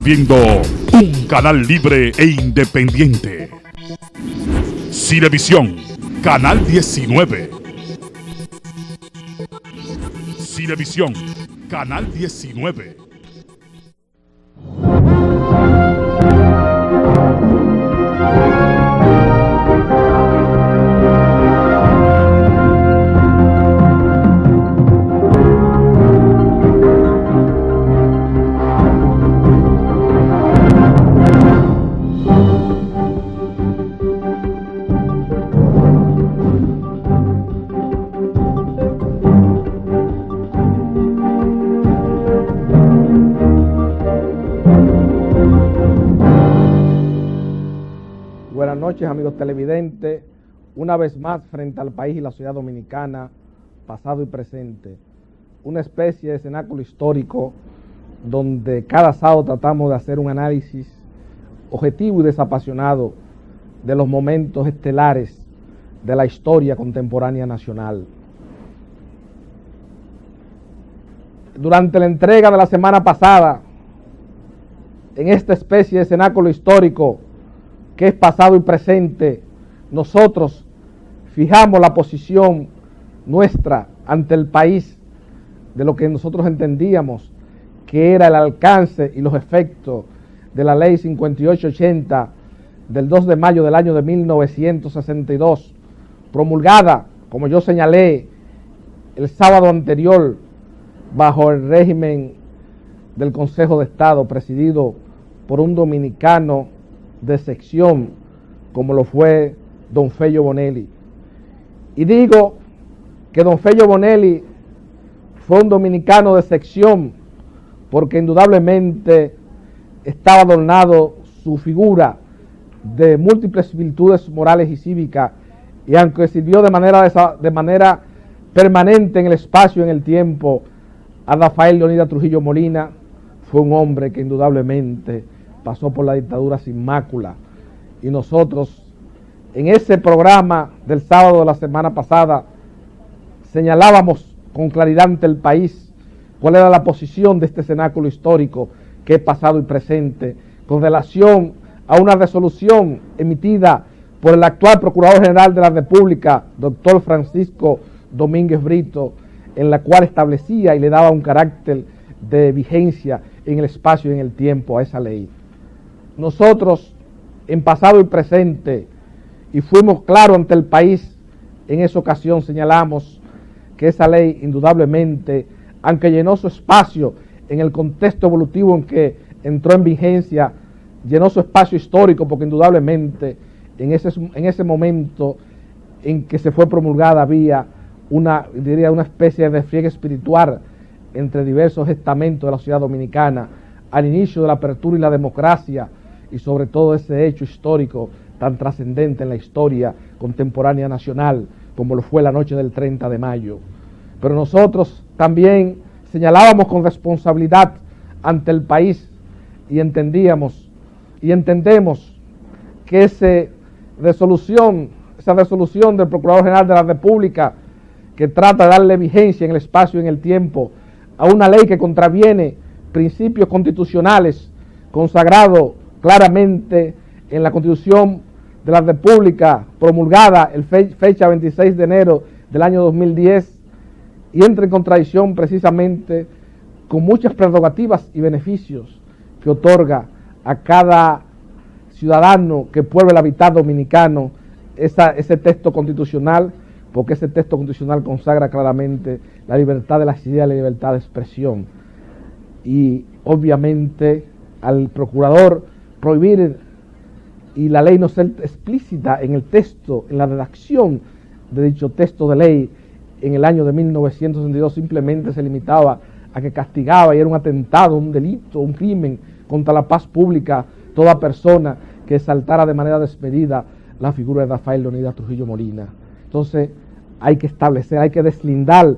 Viendo un canal libre e independiente. Cinevisión, canal 19. Cinevisión, canal 19. Buenas noches, amigos televidentes, una vez más frente al país y la ciudad dominicana, pasado y presente, una especie de cenáculo histórico donde cada sábado tratamos de hacer un análisis objetivo y desapasionado de los momentos estelares de la historia contemporánea nacional. Durante la entrega de la semana pasada, en esta especie de cenáculo histórico que es pasado y presente, nosotros fijamos la posición nuestra ante el país de lo que nosotros entendíamos que era el alcance y los efectos de la ley 5880 del 2 de mayo del año de 1962, promulgada, como yo señalé, el sábado anterior bajo el régimen del Consejo de Estado presidido por un dominicano de sección como lo fue don Fello Bonelli. Y digo que don Fello Bonelli fue un dominicano de sección porque indudablemente estaba adornado su figura de múltiples virtudes morales y cívicas, y aunque sirvió de manera permanente en el espacio y en el tiempo a Rafael Leonidas Trujillo Molina, fue un hombre que indudablemente pasó por la dictadura sin mácula. Y nosotros en ese programa del sábado de la semana pasada señalábamos con claridad ante el país cuál era la posición de este cenáculo histórico que es pasado y presente con relación a una resolución emitida por el actual Procurador General de la República, doctor Francisco Domínguez Brito, en la cual establecía y le daba un carácter de vigencia en el espacio y en el tiempo a esa ley. Nosotros, en pasado y presente, y fuimos claros ante el país, en esa ocasión señalamos que esa ley indudablemente, aunque llenó su espacio en el contexto evolutivo en que entró en vigencia, llenó su espacio histórico porque indudablemente en ese momento en que se fue promulgada había una especie de despliegue espiritual entre diversos estamentos de la sociedad dominicana al inicio de la apertura y la democracia, y sobre todo ese hecho histórico tan trascendente en la historia contemporánea nacional como lo fue la noche del 30 de mayo. Pero nosotros también señalábamos con responsabilidad ante el país y entendemos que esa resolución del Procurador General de la República, que trata de darle vigencia en el espacio y en el tiempo a una ley que contraviene principios constitucionales consagrados claramente en la Constitución de la República promulgada el fecha 26 de enero del año 2010, y entra en contradicción precisamente con muchas prerrogativas y beneficios que otorga a cada ciudadano que puebla el hábitat dominicano ese texto constitucional, porque ese texto constitucional consagra claramente la libertad de las ideas y la libertad de expresión. Y obviamente al procurador prohibir y la ley no ser explícita en el texto, en la redacción de dicho texto de ley en el año de 1962, simplemente se limitaba a que castigaba y era un atentado, un delito, un crimen contra la paz pública toda persona que exaltara de manera desmedida la figura de Rafael Leonidas Trujillo Molina. Entonces hay que establecer, hay que deslindar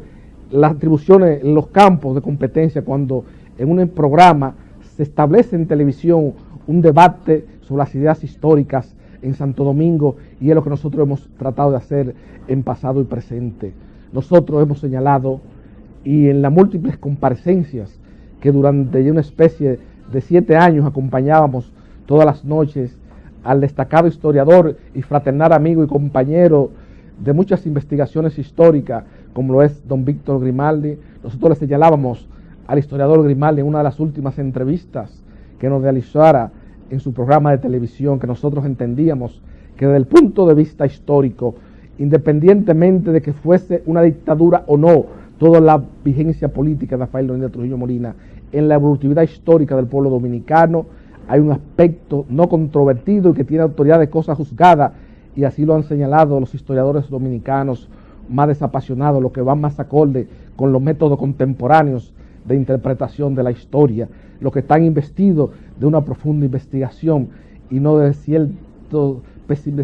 las atribuciones en los campos de competencia cuando en un programa se establece en televisión un debate sobre las ideas históricas en Santo Domingo, y es lo que nosotros hemos tratado de hacer en pasado y presente. Nosotros hemos señalado, y en las múltiples comparecencias que durante una especie de 7 años acompañábamos todas las noches al destacado historiador y fraternal amigo y compañero de muchas investigaciones históricas, como lo es don Víctor Grimaldi. Nosotros le señalábamos al historiador Grimaldi en una de las últimas entrevistas que nos realizara en su programa de televisión, que nosotros entendíamos que desde el punto de vista histórico, independientemente de que fuese una dictadura o no, toda la vigencia política de Rafael Leónidas Trujillo Molina, en la evolutividad histórica del pueblo dominicano, hay un aspecto no controvertido y que tiene autoridad de cosa juzgada, y así lo han señalado los historiadores dominicanos más desapasionados, los que van más acorde con los métodos contemporáneos de interpretación de la historia, los que están investidos de una profunda investigación y no de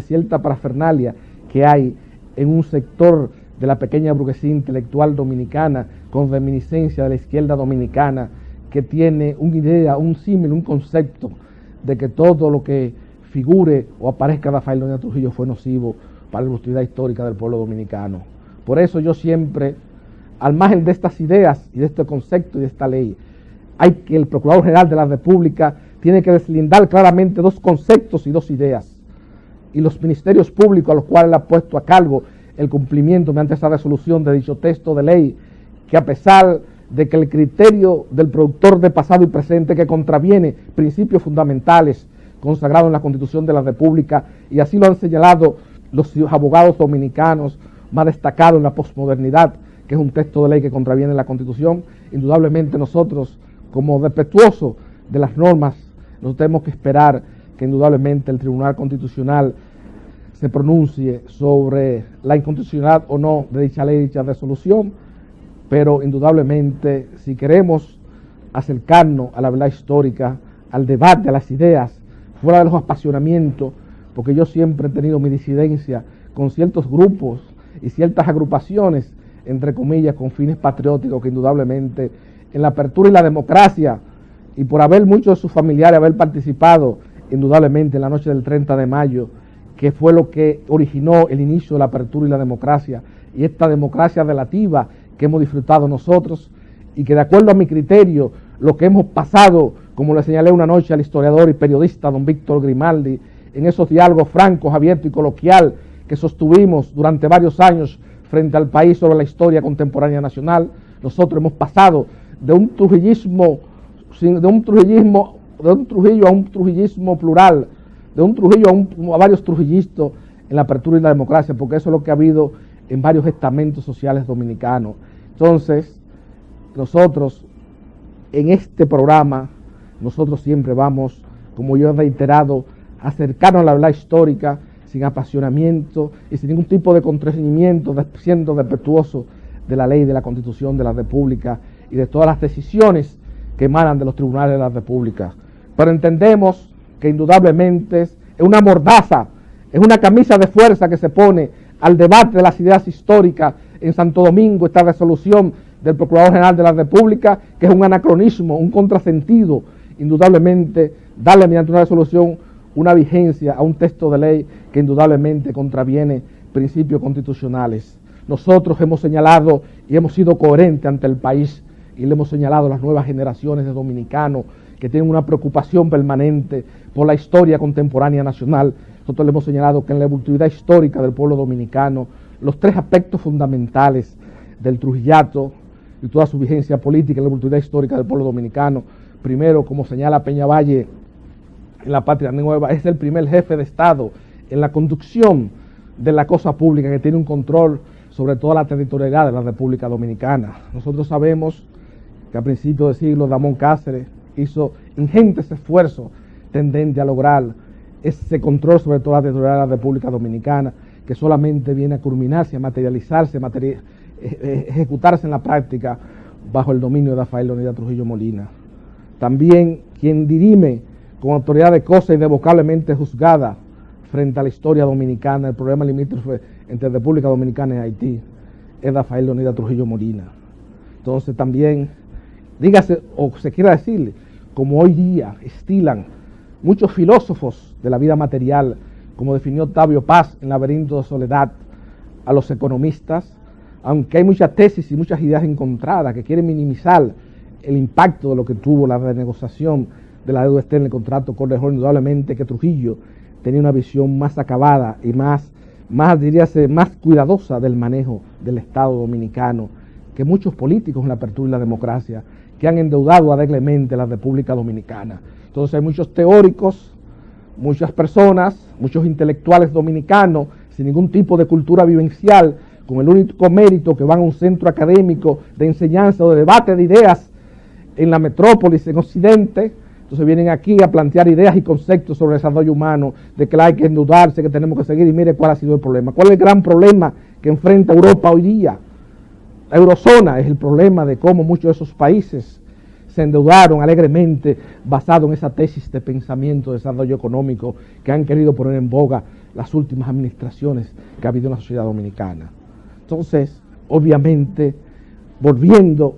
cierta parafernalia que hay en un sector de la pequeña burguesía intelectual dominicana con reminiscencia de la izquierda dominicana, que tiene una idea, un símil, un concepto de que todo lo que figure o aparezca de Rafael Leónidas Trujillo fue nocivo para la evolutividad histórica del pueblo dominicano. Por eso yo siempre, al margen de estas ideas y de este concepto y de esta ley, hay que el Procurador General de la República tiene que deslindar claramente dos conceptos y dos ideas, y los ministerios públicos a los cuales le ha puesto a cargo el cumplimiento mediante esa resolución de dicho texto de ley, que a pesar de que el criterio del productor de pasado y presente que contraviene principios fundamentales consagrados en la Constitución de la República, y así lo han señalado los abogados dominicanos más destacados en la posmodernidad, que es un texto de ley que contraviene la Constitución, indudablemente nosotros, como respetuosos de las normas, nos tenemos que esperar que indudablemente el Tribunal Constitucional se pronuncie sobre la inconstitucionalidad o no de dicha ley, dicha resolución, pero indudablemente si queremos acercarnos a la verdad histórica, al debate, a las ideas, fuera de los apasionamientos, porque yo siempre he tenido mi disidencia con ciertos grupos y ciertas agrupaciones, entre comillas, con fines patrióticos, que indudablemente en la apertura y la democracia, y por haber muchos de sus familiares haber participado indudablemente en la noche del 30 de mayo, que fue lo que originó el inicio de la apertura y la democracia, y esta democracia relativa que hemos disfrutado nosotros, y que de acuerdo a mi criterio, lo que hemos pasado, como le señalé una noche al historiador y periodista don Víctor Grimaldi, en esos diálogos francos, abiertos y coloquial que sostuvimos durante varios años frente al país sobre la historia contemporánea nacional, nosotros hemos pasado de un trujillismo a un trujillismo plural, de un Trujillo a varios trujillistas en la apertura y la democracia, porque eso es lo que ha habido en varios estamentos sociales dominicanos. Entonces, nosotros en este programa, nosotros siempre vamos, como yo he reiterado, a acercarnos a la verdad histórica sin apasionamiento y sin ningún tipo de contraseñimiento, siendo respetuoso de la ley, de la Constitución de la República y de todas las decisiones que emanan de los tribunales de la República. Pero entendemos que indudablemente es una mordaza, es una camisa de fuerza que se pone al debate de las ideas históricas en Santo Domingo, esta resolución del Procurador General de la República, que es un anacronismo, un contrasentido, indudablemente darle mediante una resolución una vigencia a un texto de ley que indudablemente contraviene principios constitucionales. Nosotros hemos señalado y hemos sido coherentes ante el país y le hemos señalado a las nuevas generaciones de dominicanos que tienen una preocupación permanente por la historia contemporánea nacional. Nosotros le hemos señalado que en la evolutividad histórica del pueblo dominicano, los tres aspectos fundamentales del trujillato y toda su vigencia política en la evolutividad histórica del pueblo dominicano, primero, como señala Peñavalle en La Patria Nueva, es el primer jefe de Estado en la conducción de la cosa pública, que tiene un control sobre toda la territorialidad de la República Dominicana. Nosotros sabemos que a principios del siglo Ramón Cáceres hizo ingentes esfuerzos tendentes a lograr ese control sobre toda la territorialidad de la República Dominicana, que solamente viene a culminarse, a materializarse, ejecutarse en la práctica bajo el dominio de Rafael Leónidas Trujillo Molina. También quien dirime con autoridad de cosa irrevocablemente juzgada frente a la historia dominicana, el problema limítrofe entre República Dominicana y Haití, es Rafael Leónidas Trujillo Molina. Entonces también, dígase, o se quiera decirle, como hoy día estilan muchos filósofos de la vida material, como definió Octavio Paz en Laberinto de Soledad, a los economistas, aunque hay muchas tesis y muchas ideas encontradas que quieren minimizar el impacto de lo que tuvo la renegociación de la deuda externa, el contrato con Lejón, indudablemente que Trujillo tenía una visión más acabada y más cuidadosa del manejo del Estado dominicano que muchos políticos en la apertura y la democracia que han endeudado alegremente la República Dominicana. Entonces hay muchos teóricos, muchas personas, muchos intelectuales dominicanos sin ningún tipo de cultura vivencial, con el único mérito que van a un centro académico de enseñanza o de debate de ideas en la metrópolis, en Occidente. Entonces vienen aquí a plantear ideas y conceptos sobre el desarrollo humano, de que hay que endeudarse, que tenemos que seguir, y mire cuál ha sido el problema. ¿Cuál es el gran problema que enfrenta Europa hoy día? La eurozona es el problema de cómo muchos de esos países se endeudaron alegremente basado en esa tesis de pensamiento de desarrollo económico que han querido poner en boga las últimas administraciones que ha habido en la sociedad dominicana. Entonces, obviamente,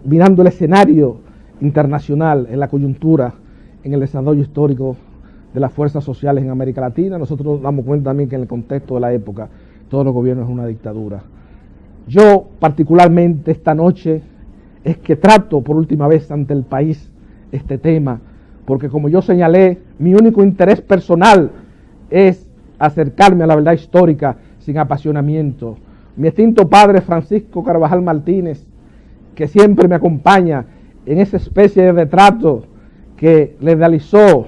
mirando el escenario internacional en la coyuntura, en el desarrollo histórico de las fuerzas sociales en América Latina, nosotros nos damos cuenta también que en el contexto de la época todos los gobiernos es una dictadura. Yo particularmente esta noche es que trato por última vez ante el país este tema, porque como yo señalé, mi único interés personal es acercarme a la verdad histórica sin apasionamiento. Mi extinto padre Francisco Carvajal Martínez, que siempre me acompaña en esa especie de retrato que le realizó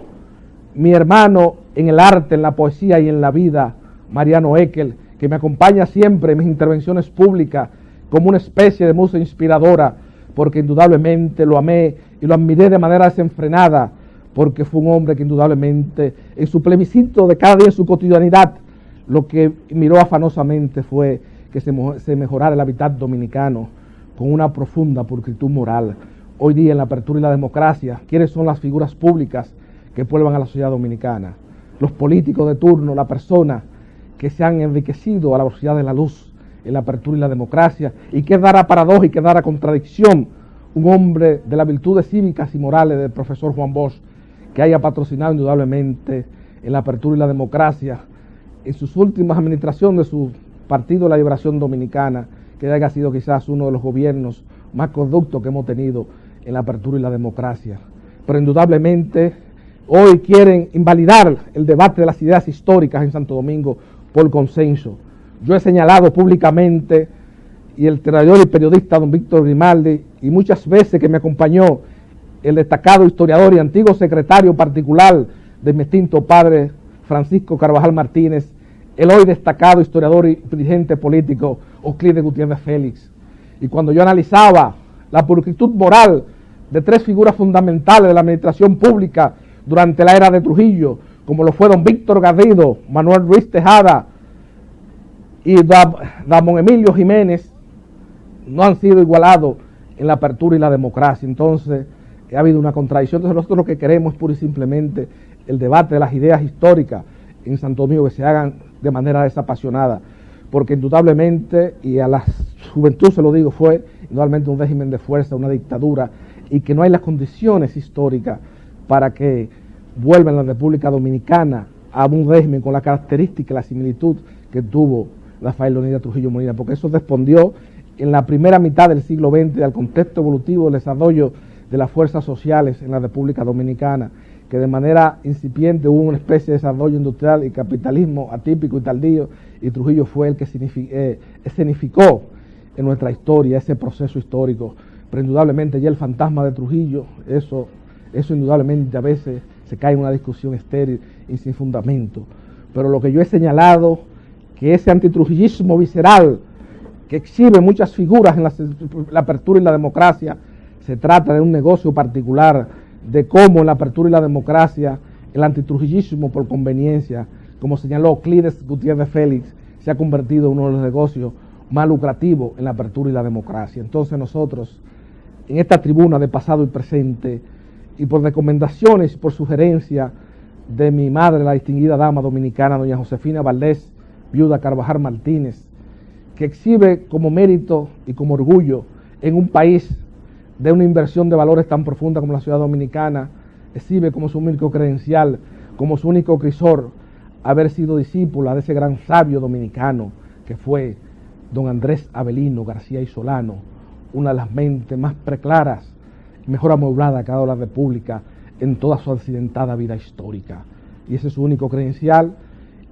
mi hermano en el arte, en la poesía y en la vida, Mariano Eckel, que me acompaña siempre en mis intervenciones públicas como una especie de musa inspiradora, porque indudablemente lo amé y lo admiré de manera desenfrenada, porque fue un hombre que indudablemente en su plebiscito de cada día en su cotidianidad, lo que miró afanosamente fue que se mejorara el hábitat dominicano con una profunda pulcritud moral. Hoy día en la apertura y la democracia, ¿quiénes son las figuras públicas que pueblan a la sociedad dominicana? Los políticos de turno, la persona que se han enriquecido a la velocidad de la luz en la apertura y la democracia, y que dará paradoja y que dará contradicción un hombre de las virtudes cívicas y morales del profesor Juan Bosch, que haya patrocinado indudablemente en la apertura y la democracia, en sus últimas administraciones de su Partido de la Liberación Dominicana, que haya sido quizás uno de los gobiernos más corruptos que hemos tenido en la apertura y la democracia. Pero indudablemente hoy quieren invalidar el debate de las ideas históricas en Santo Domingo por consenso. Yo he señalado públicamente, y el traidor y periodista don Víctor Grimaldi, y muchas veces que me acompañó el destacado historiador y antiguo secretario particular de mi extinto padre Francisco Carvajal Martínez, el hoy destacado historiador y dirigente político Euclides Gutiérrez Félix. Y cuando yo analizaba la pulcritud moral de tres figuras fundamentales de la administración pública durante la era de Trujillo, como lo fue don Víctor Garrido, Manuel Ruiz Tejada y Ramón Emilio Jiménez, no han sido igualados en la apertura y la democracia. Entonces ha habido una contradicción. Entonces nosotros lo que queremos es pura y simplemente el debate de las ideas históricas en Santo Domingo, que se hagan de manera desapasionada, porque indudablemente, y a la juventud se lo digo, fue indudablemente un régimen de fuerza, una dictadura, y que no hay las condiciones históricas para que vuelva en la República Dominicana a un régimen con la característica y la similitud que tuvo Rafael Leonidas Trujillo Molina, porque eso respondió en la primera mitad del siglo XX al contexto evolutivo del desarrollo de las fuerzas sociales en la República Dominicana, que de manera incipiente hubo una especie de desarrollo industrial y capitalismo atípico y tardío, y Trujillo fue el que escenificó en nuestra historia ese proceso histórico. Pero indudablemente ya el fantasma de Trujillo, eso indudablemente a veces se cae en una discusión estéril y sin fundamento. Pero lo que yo he señalado, que ese antitrujillismo visceral que exhibe muchas figuras en la apertura y la democracia, se trata de un negocio particular de cómo en la apertura y la democracia el antitrujillismo por conveniencia, como señaló Euclides Gutiérrez Félix, se ha convertido en uno de los negocios más lucrativos en la apertura y la democracia. Entonces nosotros, en esta tribuna de pasado y presente, y por recomendaciones, por sugerencia de mi madre, la distinguida dama dominicana, doña Josefina Valdés, viuda Carvajal Martínez, que exhibe como mérito y como orgullo en un país de una inversión de valores tan profunda como la ciudad dominicana, exhibe como su único credencial, como su único crisor, haber sido discípula de ese gran sabio dominicano que fue don Andrés Avelino García y Solano, una de las mentes más preclaras y mejor amuebladas que ha dado la República en toda su accidentada vida histórica. Y ese es su único credencial,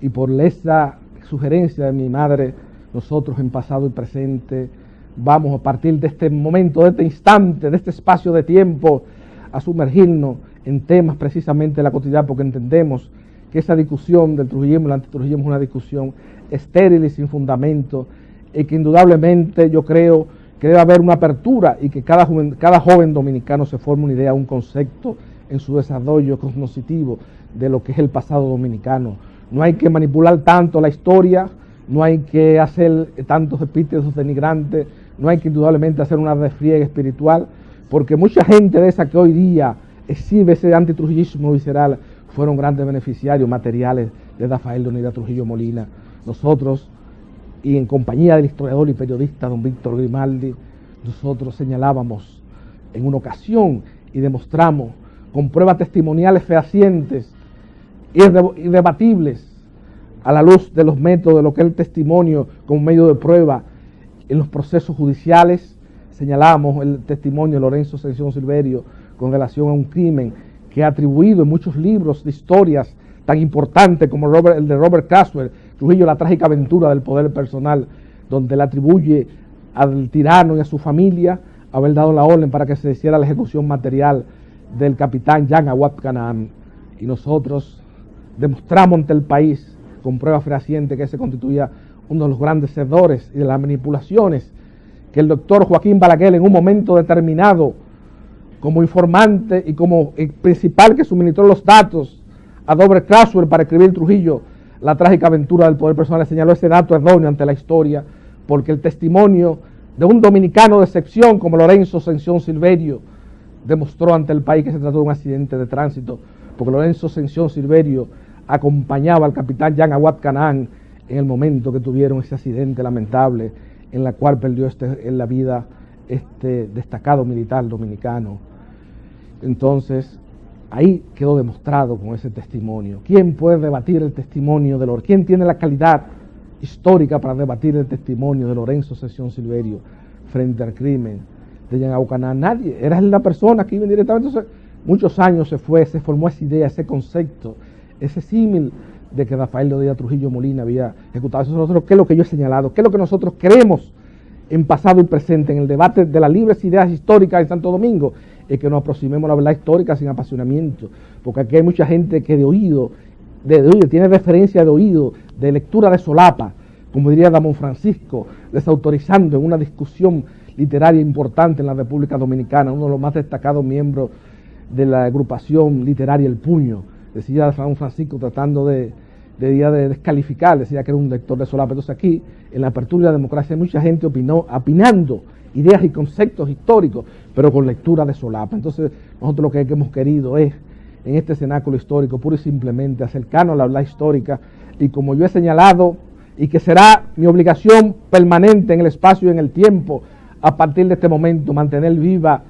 y por esa sugerencia de mi madre, nosotros en pasado y presente vamos a partir de este momento, de este instante, de este espacio de tiempo, a sumergirnos en temas precisamente de la cotidianidad, porque entendemos que esa discusión del trujillismo y el antitrujillismo es una discusión estéril y sin fundamento, y que indudablemente yo creo que debe haber una apertura y que cada joven dominicano se forme una idea, un concepto en su desarrollo cognoscitivo de lo que es el pasado dominicano. No hay que manipular tanto la historia, no hay que hacer tantos epítetos denigrantes, no hay que indudablemente hacer una desfriegue espiritual, porque mucha gente de esa que hoy día exhibe ese antitrujillismo visceral fueron grandes beneficiarios materiales de Rafael Leonidas Trujillo Molina. Nosotros, y en compañía del historiador y periodista don Víctor Grimaldi, nosotros señalábamos en una ocasión y demostramos con pruebas testimoniales fehacientes, irrebatibles, a la luz de los métodos de lo que es el testimonio como medio de prueba en los procesos judiciales. Señalamos el testimonio de Lorenzo Ascensión Silverio con relación a un crimen que ha atribuido en muchos libros de historias tan importantes como el de Robert Caswell, Trujillo, la trágica aventura del poder personal, donde le atribuye al tirano y a su familia haber dado la orden para que se hiciera la ejecución material del capitán Jan Awad Canaan. Y nosotros demostramos ante el país con pruebas fehacientes que ese constituía uno de los grandes cedores y de las manipulaciones que el doctor Joaquín Balaguer en un momento determinado, como informante y como el principal que suministró los datos a Robert Caswell para escribir Trujillo, la trágica aventura del poder personal, le señaló ese dato erróneo ante la historia, porque el testimonio de un dominicano de excepción como Lorenzo Ascensión Silverio demostró ante el país que se trató de un accidente de tránsito, porque Lorenzo Ascensión Silverio acompañaba al capitán Jan Awad Canaan en el momento que tuvieron ese accidente lamentable en la cual perdió en la vida este destacado militar dominicano. Entonces, ahí quedó demostrado con ese testimonio. ¿Quién puede debatir el testimonio de Lorenzo? ¿Quién tiene la calidad histórica para debatir el testimonio de Lorenzo Ascensión Silverio frente al crimen de Jan Awad Canaan? Nadie. Era la persona que iba directamente. Entonces, muchos años se formó esa idea, ese concepto, ese símil de que Rafael Leonidas Trujillo Molina había ejecutado. Eso es nosotros, ¿qué es lo que yo he señalado? ¿Qué es lo que nosotros queremos en pasado y presente en el debate de las libres ideas históricas en Santo Domingo? Es que nos aproximemos a la verdad histórica sin apasionamiento, porque aquí hay mucha gente que de oído, tiene referencia de oído, de lectura de solapa, como diría Damón Francisco, desautorizando en una discusión literaria importante en la República Dominicana, uno de los más destacados miembros de la agrupación literaria El Puño, decía Damón Francisco tratando de descalificar, decía que era un lector de solapa. Entonces aquí, en la apertura de la democracia, hay mucha gente opinando ideas y conceptos históricos, pero con lectura de solapa. Entonces nosotros lo que hemos querido es, en este cenáculo histórico, puro y simplemente acercarnos a la verdad histórica, y como yo he señalado, y que será mi obligación permanente en el espacio y en el tiempo, a partir de este momento, mantener viva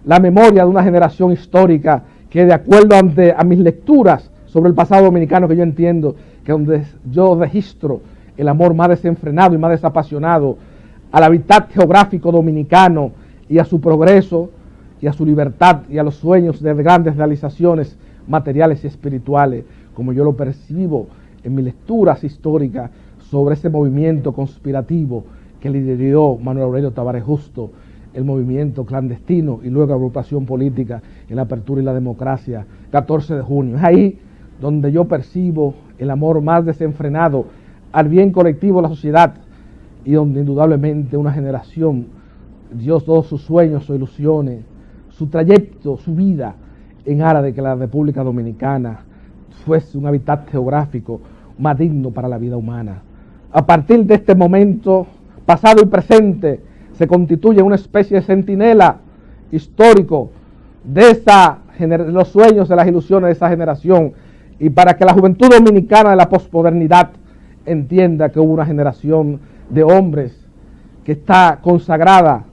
la memoria de una generación histórica que, de acuerdo a mis lecturas sobre el pasado dominicano, que yo entiendo que donde yo registro el amor más desenfrenado y más desapasionado al hábitat geográfico dominicano y a su progreso y a su libertad y a los sueños de grandes realizaciones materiales y espirituales, como yo lo percibo en mis lecturas históricas sobre ese movimiento conspirativo que lideró Manuel Aurelio Tavares Justo, el movimiento clandestino y luego la agrupación política en la apertura y la democracia, 14 de junio. Es ahí donde yo percibo el amor más desenfrenado al bien colectivo de la sociedad, y donde indudablemente una generación dio todos sus sueños, sus ilusiones, su trayecto, su vida en aras de que la República Dominicana fuese un hábitat geográfico más digno para la vida humana. A partir de este momento, pasado y presente, se constituye una especie de centinela histórico de los sueños, de las ilusiones de esa generación, y para que la juventud dominicana de la posmodernidad entienda que hubo una generación de hombres que está consagrada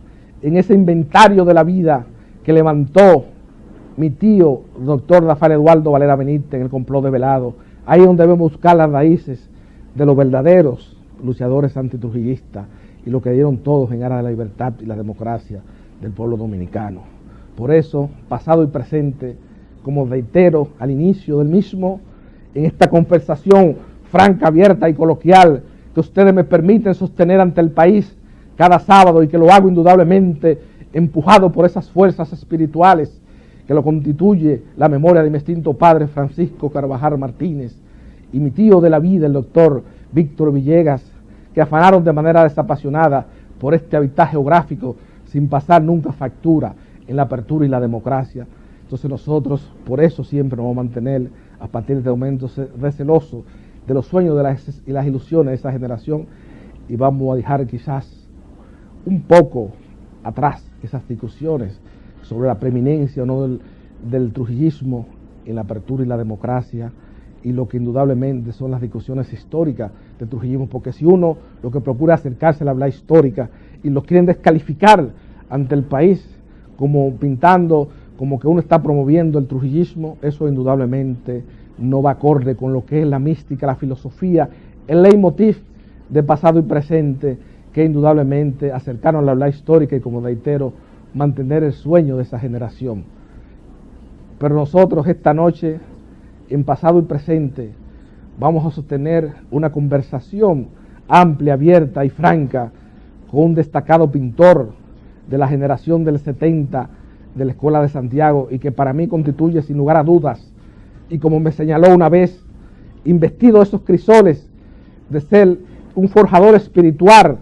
en ese inventario de la vida que levantó mi tío, doctor Rafael Eduardo Valera Benítez, en el complot de Velado. Ahí es donde debemos buscar las raíces de los verdaderos luchadores antitrujillistas y lo que dieron todos en aras de la libertad y la democracia del pueblo dominicano. Por eso, pasado y presente, como reitero al inicio del mismo, en esta conversación franca, abierta y coloquial que ustedes me permiten sostener ante el país cada sábado, y que lo hago indudablemente empujado por esas fuerzas espirituales que lo constituye la memoria de mi extinto padre Francisco Carvajal Martínez y mi tío de la vida, el doctor Víctor Villegas, que afanaron de manera desapasionada por este hábitat geográfico sin pasar nunca factura en la apertura y la democracia. Entonces nosotros por eso siempre nos vamos a mantener a partir de este momento recelosos de los sueños y las ilusiones de esa generación, y vamos a dejar quizás un poco atrás esas discusiones sobre la preeminencia o no del trujillismo en la apertura y la democracia, y lo que indudablemente son las discusiones históricas del trujillismo, porque si uno lo que procura es acercarse a la verdad histórica y lo quieren descalificar ante el país como pintando como que uno está promoviendo el trujillismo, eso indudablemente no va acorde con lo que es la mística, la filosofía, el leitmotiv de pasado y presente, que indudablemente acercarnos a la verdad histórica y, como reitero, mantener el sueño de esa generación. Pero nosotros esta noche, en pasado y presente, vamos a sostener una conversación amplia, abierta y franca con un destacado pintor de la generación del 70 de la Escuela de Santiago, y que para mí constituye sin lugar a dudas, y como me señaló una vez, investido de esos crisoles de ser un forjador espiritual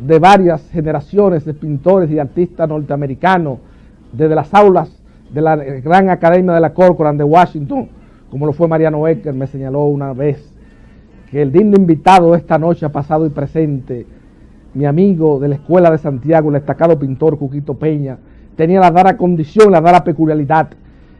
de varias generaciones de pintores y artistas norteamericanos, desde las aulas de la Gran Academia de la Corcoran de Washington, como lo fue Mariano Ecker, me señaló una vez que el digno invitado de esta noche, pasado y presente, mi amigo de la Escuela de Santiago, el destacado pintor Cuquito Peña, tenía la rara condición, la rara peculiaridad,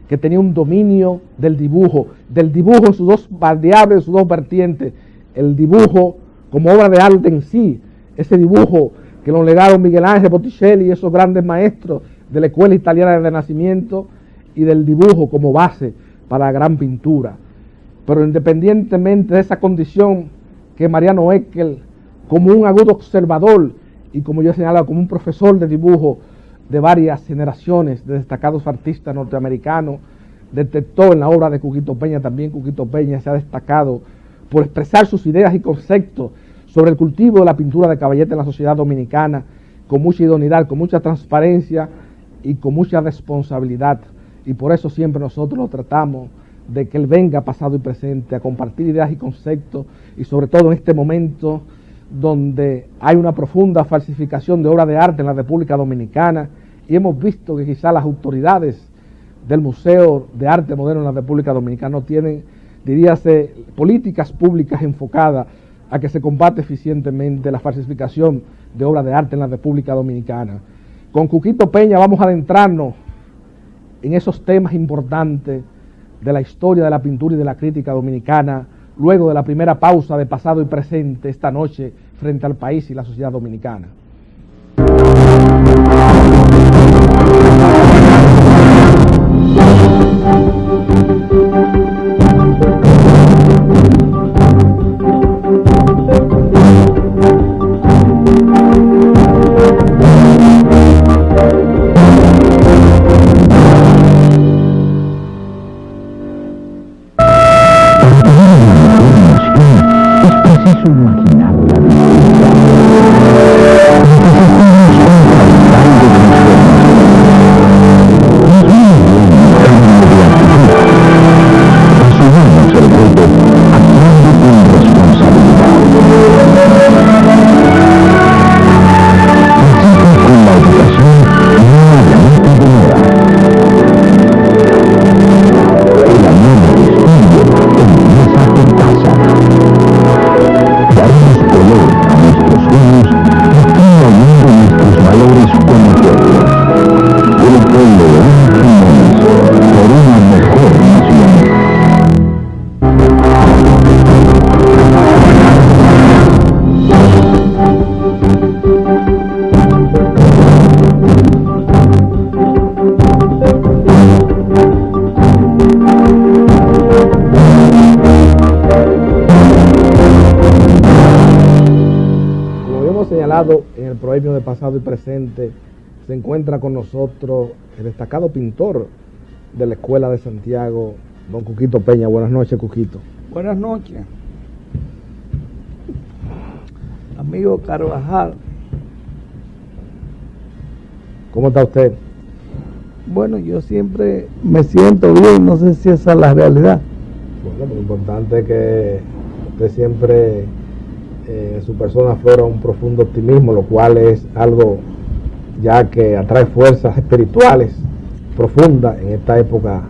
que tenía un dominio del dibujo en sus dos variables, en sus dos vertientes, el dibujo como obra de arte en sí, ese dibujo que nos legaron Miguel Ángel Botticelli y esos grandes maestros de la Escuela Italiana del Renacimiento, y del dibujo como base para la gran pintura. Pero independientemente de esa condición, que Mariano Ecker, como un agudo observador y, como yo he señalado, como un profesor de dibujo de varias generaciones de destacados artistas norteamericanos, detectó en la obra de Cuquito Peña. También Cuquito Peña se ha destacado por expresar sus ideas y conceptos sobre el cultivo de la pintura de caballete en la sociedad dominicana, con mucha idoneidad, con mucha transparencia y con mucha responsabilidad. Y por eso siempre nosotros lo tratamos de que él venga pasado y presente a compartir ideas y conceptos, y sobre todo en este momento donde hay una profunda falsificación de obras de arte en la República Dominicana, y hemos visto que quizás las autoridades del Museo de Arte Moderno en la República Dominicana no tienen, diríase, políticas públicas enfocadas a que se combate eficientemente la falsificación de obras de arte en la República Dominicana. Con Cuquito Peña vamos a adentrarnos en esos temas importantes de la historia de la pintura y de la crítica dominicana, luego de la primera pausa de pasado y presente esta noche frente al país y la sociedad dominicana. En el proverbio de pasado y presente, se encuentra con nosotros el destacado pintor de la Escuela de Santiago, don Cuquito Peña. Buenas noches, Cuquito. Buenas noches, amigo Carvajal. ¿Cómo está usted? Bueno, yo siempre me siento bien, no sé si esa es la realidad. Bueno, lo importante es que usted siempre en su persona aflora un profundo optimismo, lo cual es algo ya que atrae fuerzas espirituales profundas en esta época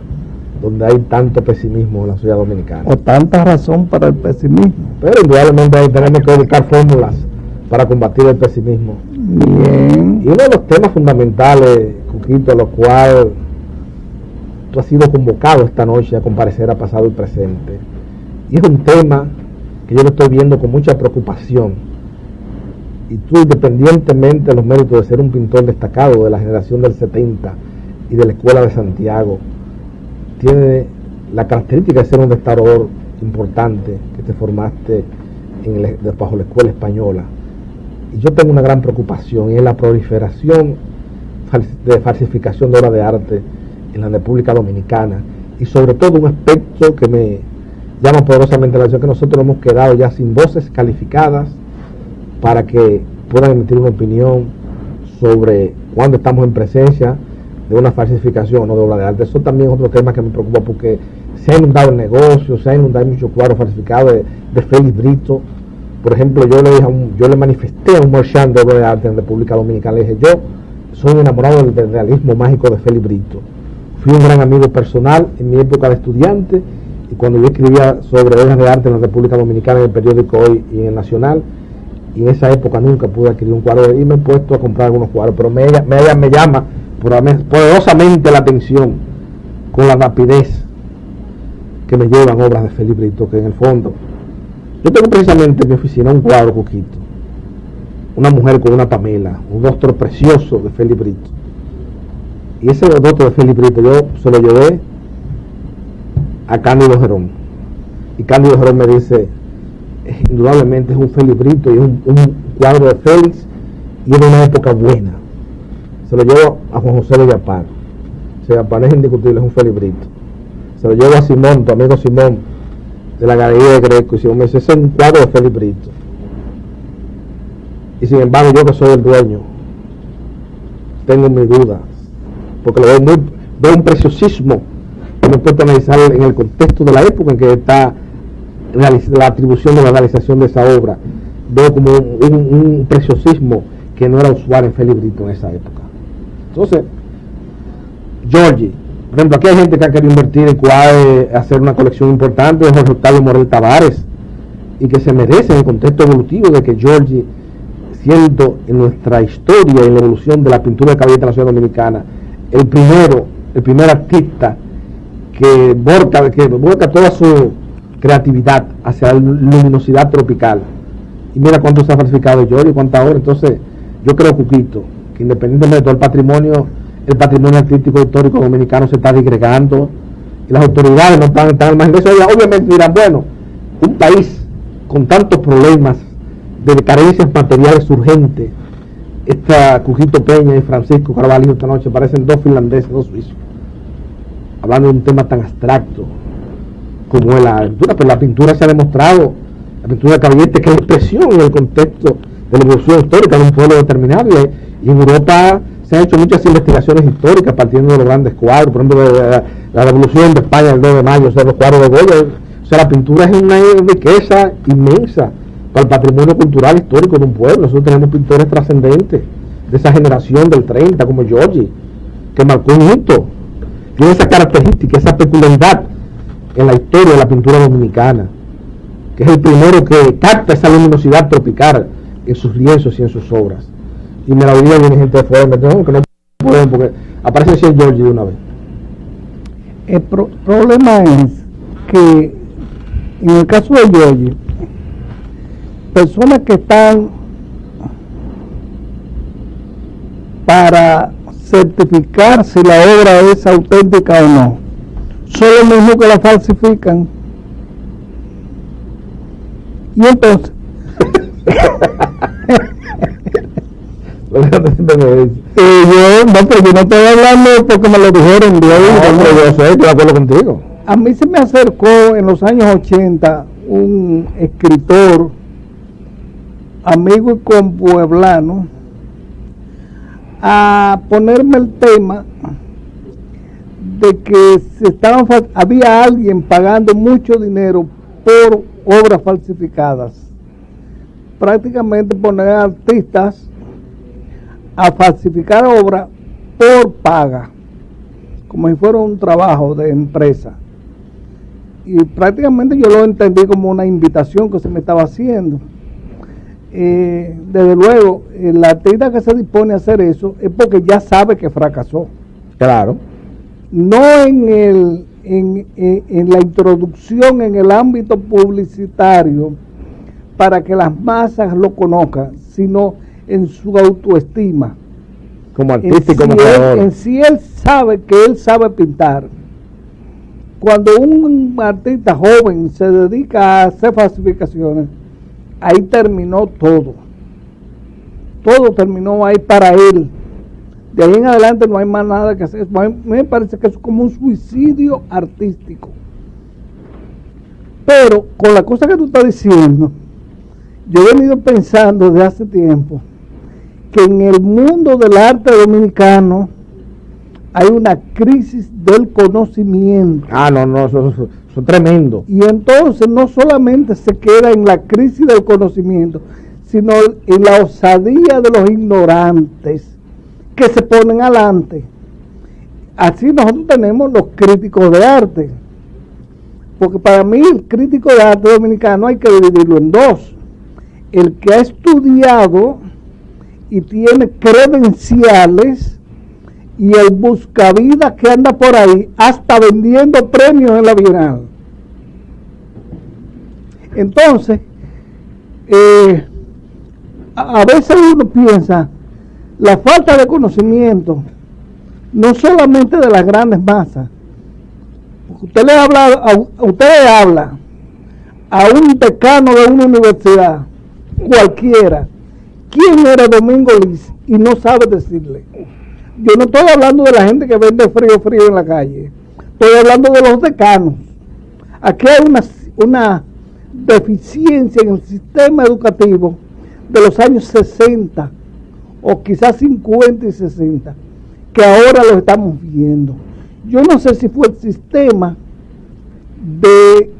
donde hay tanto pesimismo en la sociedad dominicana. O tanta razón para el pesimismo. Pero indudablemente ahí tenemos que buscar fórmulas para combatir el pesimismo. Bien. Y uno de los temas fundamentales, Cuquito, a lo cual tú has sido convocado esta noche a comparecer a pasado y presente, y es un tema que yo lo estoy viendo con mucha preocupación. Y tú, independientemente de los méritos de ser un pintor destacado de la generación del 70 y de la Escuela de Santiago, tiene la característica de ser un restaurador importante, que te formaste bajo la Escuela Española. Y yo tengo una gran preocupación, y es la proliferación de falsificación de obras de arte en la República Dominicana, y sobre todo un aspecto que me llama poderosamente la atención, que nosotros hemos quedado ya sin voces calificadas para que puedan emitir una opinión sobre cuándo estamos en presencia de una falsificación o no de obra de arte. Eso también es otro tema que me preocupa, porque se ha inundado el negocio, se ha inundado muchos cuadros falsificados de Félix Brito. Por ejemplo, yo le manifesté a un marchand de obra de arte en República Dominicana. Le dije, yo soy enamorado del realismo mágico de Félix Brito. Fui un gran amigo personal en mi época de estudiante, y cuando yo escribía sobre obras de arte en la República Dominicana, en el periódico Hoy y en el Nacional, y en esa época nunca pude adquirir un cuadro, y me he puesto a comprar algunos cuadros, pero me llama poderosamente la atención con la rapidez que me llevan obras de Félix Brito, que en el fondo, yo tengo precisamente en mi oficina un cuadro, Cuquito, una mujer con una Pamela, un rostro precioso de Félix Brito, y ese rostro de Félix Brito yo se lo llevé a Cándido Gerón, y Cándido Gerón me dice, indudablemente es un Félix Brito, y es un cuadro de Félix, y es de una época buena. Se lo llevo a Juan José de Yapar. Yapar es indiscutible, es un Félix Brito. Se lo llevo a Simón, tu amigo Simón, de la Galería de Greco, y Simón me dice, ese es un cuadro de Félix Brito. Y sin embargo, yo que soy el dueño, tengo mis dudas, porque lo veo un preciosismo, que me puedo analizar en el contexto de la época en que está la atribución de la realización de esa obra. Veo como un preciosismo que no era usual en Félix Brito en esa época. Entonces, Georgie, por ejemplo, aquí hay gente que ha querido invertir en hacer una colección importante de Jorge Octavio Morel Tavares, y que se merece en el contexto evolutivo de que Georgie, siendo en nuestra historia y en la evolución de la pintura de caballete en la ciudad dominicana, el primer artista que volca toda su creatividad hacia la luminosidad tropical. Y mira cuánto se ha falsificado de Georgie, cuánta hora. Entonces, yo creo, Cuquito, que independientemente de todo el patrimonio artístico histórico dominicano se está disgregando, y las autoridades no están al margen de eso. Obviamente dirán, bueno, un país con tantos problemas de carencias materiales urgentes, Cuquito Peña y Francisco Carvalho esta noche parecen dos finlandeses, dos suizos, hablando de un tema tan abstracto como es la pintura. Pero la pintura se ha demostrado, la pintura de caballete, que es expresión en el contexto de la evolución histórica de un pueblo determinado, y en Europa se han hecho muchas investigaciones históricas partiendo de los grandes cuadros, por ejemplo de la revolución de España el 2 de mayo, o sea, los cuadros de Goya. O sea, la pintura es una riqueza inmensa para el patrimonio cultural histórico de un pueblo. Nosotros tenemos pintores trascendentes de esa generación del 30, como Georgie, que marcó un hito, tiene esa característica, esa peculiaridad en la historia de la pintura dominicana, que es el primero que capta esa luminosidad tropical en sus lienzos y en sus obras. Y me la oía viene gente de fuera, que no pueden, porque aparece así el Georgie de una vez. El problema es que en el caso de Georgie, personas que están para certificar si la obra es auténtica o no, son los mismos que la falsifican. Y entonces Yo no estoy hablando porque me lo dijeron de ahí. No, yo sé, estoy de acuerdo contigo. A mí se me acercó en los años 80 un escritor, amigo y compueblano, a ponerme el tema de que había alguien pagando mucho dinero por obras falsificadas. Prácticamente poner a artistas a falsificar obras por paga, como si fuera un trabajo de empresa. Y prácticamente yo lo entendí como una invitación que se me estaba haciendo. Desde luego, el artista que se dispone a hacer eso es porque ya sabe que fracasó. Claro. No en la introducción en el ámbito publicitario para que las masas lo conozcan, sino en su autoestima. Como artista y como creador. En sí él sabe que él sabe pintar. Cuando un artista joven se dedica a hacer falsificaciones, ahí terminó todo. Todo terminó ahí para él. De ahí en adelante no hay más nada que hacer. Me parece que es como un suicidio artístico. Pero con la cosa que tú estás diciendo, yo he venido pensando desde hace tiempo que en el mundo del arte dominicano hay una crisis del conocimiento. No, eso es tremendo. Y entonces no solamente se queda en la crisis del conocimiento, sino en la osadía de los ignorantes que se ponen adelante. Así nosotros tenemos los críticos de arte. Porque para mí el crítico de arte dominicano hay que dividirlo en dos. El que ha estudiado y tiene credenciales, y el buscavidas que anda por ahí hasta vendiendo premios en la Bienal. Entonces, a veces uno piensa la falta de conocimiento no solamente de las grandes masas. Usted le habla a un decano de una universidad cualquiera quién era Domingo Liz y no sabe decirle. Yo no estoy hablando de la gente que vende frío en la calle. Estoy hablando de los decanos. Aquí hay una deficiencia en el sistema educativo de los años 60 o quizás 50 y 60 que ahora lo estamos viendo. Yo no sé si fue el sistema de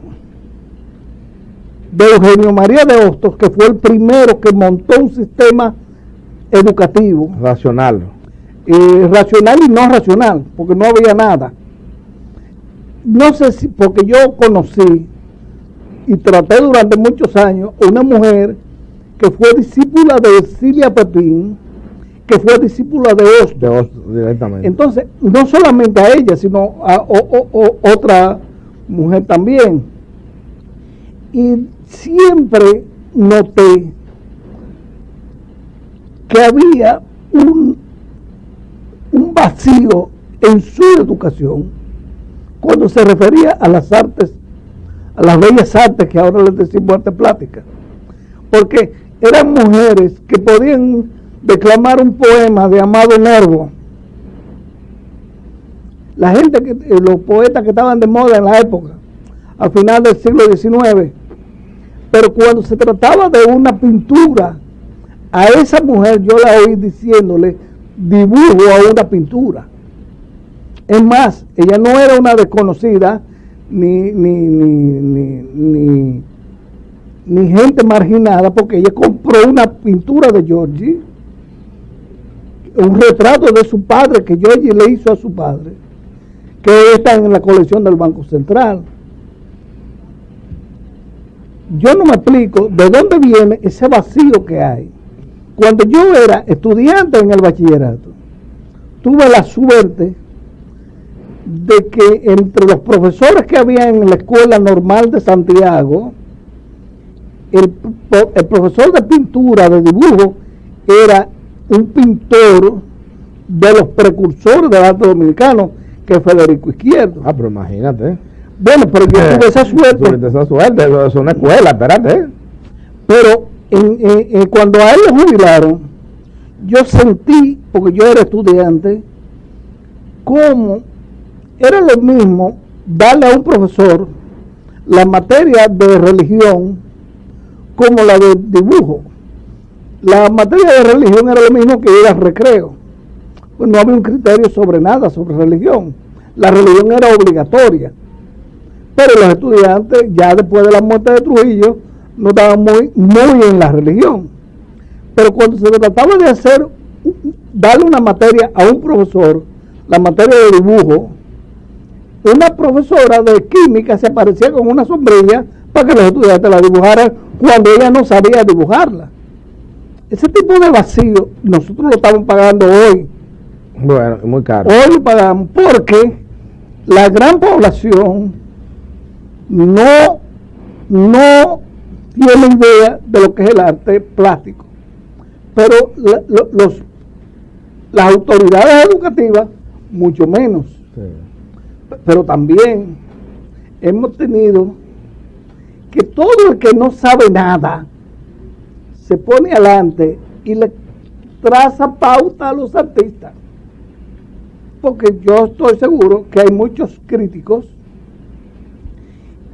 Eugenio María de Hostos, que fue el primero que montó un sistema educativo racional y no racional, porque no había nada. No sé si, porque yo conocí y traté durante muchos años una mujer que fue discípula de Cilia Pepín, que fue discípula de Hostos. Directamente. Entonces, no solamente a ella, sino a otra mujer también. Y siempre noté que había un vacío en su educación cuando se refería a las artes, a las bellas artes que ahora les decimos arte plástica, porque eran mujeres que podían declamar un poema de Amado Nervo. La gente, los poetas que estaban de moda en la época, al final del siglo XIX, pero cuando se trataba de una pintura, a esa mujer yo la oí diciéndole dibujo a una pintura. Es más, ella no era una desconocida ni gente marginada, porque ella compró una pintura de Giorgi, un retrato de su padre que Giorgi le hizo a su padre, que está en la colección del Banco Central. Yo no me explico de dónde viene ese vacío que hay. Cuando yo era estudiante en el bachillerato, tuve la suerte de que entre los profesores que había en la Escuela Normal de Santiago, el profesor de pintura, de dibujo, era un pintor de los precursores del arte dominicano, que es Federico Izquierdo. Pero imagínate. Bueno, pero yo tuve esa suerte. Eso es una escuela, espérate. Pero cuando a él lo jubilaron, yo sentí, porque yo era estudiante, cómo era lo mismo darle a un profesor la materia de religión como la de dibujo. La materia de religión era lo mismo que ir al recreo. Pues no había un criterio sobre nada, sobre religión. La religión era obligatoria. Pero los estudiantes, ya después de la muerte de Trujillo, no estaban muy en la religión. Pero cuando se trataba de darle una materia a un profesor, la materia de dibujo, una profesora de química se aparecía con una sombrilla para que los estudiantes la dibujaran cuando ella no sabía dibujarla. Ese tipo de vacío nosotros lo estamos pagando hoy. Bueno, es muy caro. Hoy lo pagamos porque la gran población no tiene idea de lo que es el arte plástico. Pero las autoridades educativas, mucho menos. Sí. Pero también hemos tenido que todo el que no sabe nada se pone adelante y le traza pauta a los artistas. Porque yo estoy seguro que hay muchos críticos